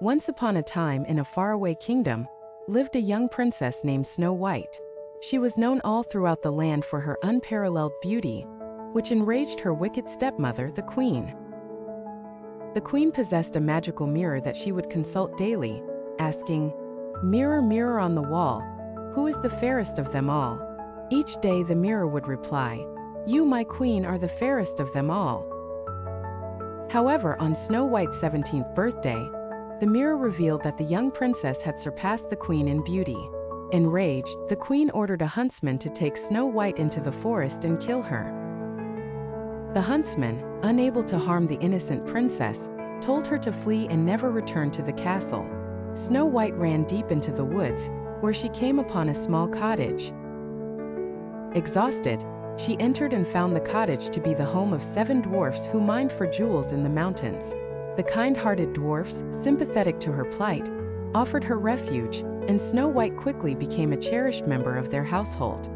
Once upon a time in a faraway kingdom, lived a young princess named Snow White. She was known all throughout the land for her unparalleled beauty, which enraged her wicked stepmother, the queen. The queen possessed a magical mirror that she would consult daily, asking, "Mirror, mirror on the wall, who is the fairest of them all?" Each day the mirror would reply, "You, my queen, are the fairest of them all." However, on Snow White's 17th birthday, the mirror revealed that the young princess had surpassed the queen in beauty. Enraged, the queen ordered a huntsman to take Snow White into the forest and kill her. The huntsman, unable to harm the innocent princess, told her to flee and never return to the castle. Snow White ran deep into the woods, where she came upon a small cottage. Exhausted, she entered and found the cottage to be the home of 7 dwarfs who mined for jewels in the mountains. The kind-hearted dwarfs, sympathetic to her plight, offered her refuge, and Snow White quickly became a cherished member of their household.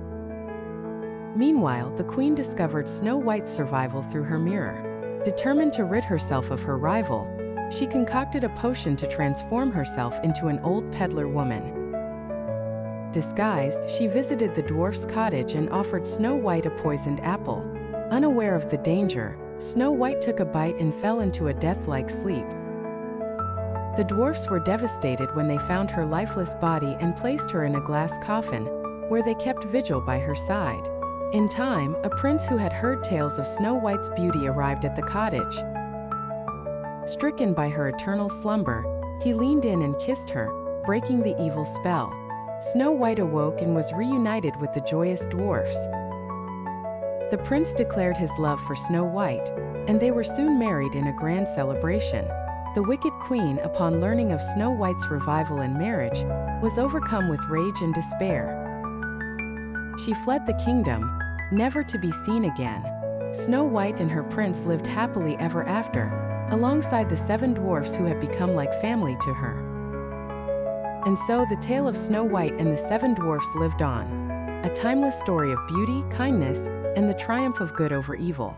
Meanwhile, the queen discovered Snow White's survival through her mirror. Determined to rid herself of her rival, she concocted a potion to transform herself into an old peddler woman. Disguised, she visited the dwarf's cottage and offered Snow White a poisoned apple. Unaware of the danger, Snow White took a bite and fell into a death-like sleep. The dwarfs were devastated when they found her lifeless body and placed her in a glass coffin, where they kept vigil by her side. In time, a prince who had heard tales of Snow White's beauty arrived at the cottage. Stricken by her eternal slumber, he leaned in and kissed her, breaking the evil spell. Snow White awoke and was reunited with the joyous dwarfs. The prince declared his love for Snow White, and they were soon married in a grand celebration. The wicked queen, upon learning of Snow White's revival and marriage, was overcome with rage and despair. She fled the kingdom, never to be seen again. Snow White and her prince lived happily ever after, alongside the 7 dwarfs who had become like family to her. And so the tale of Snow White and the 7 dwarfs lived on, a timeless story of beauty, kindness, and the triumph of good over evil.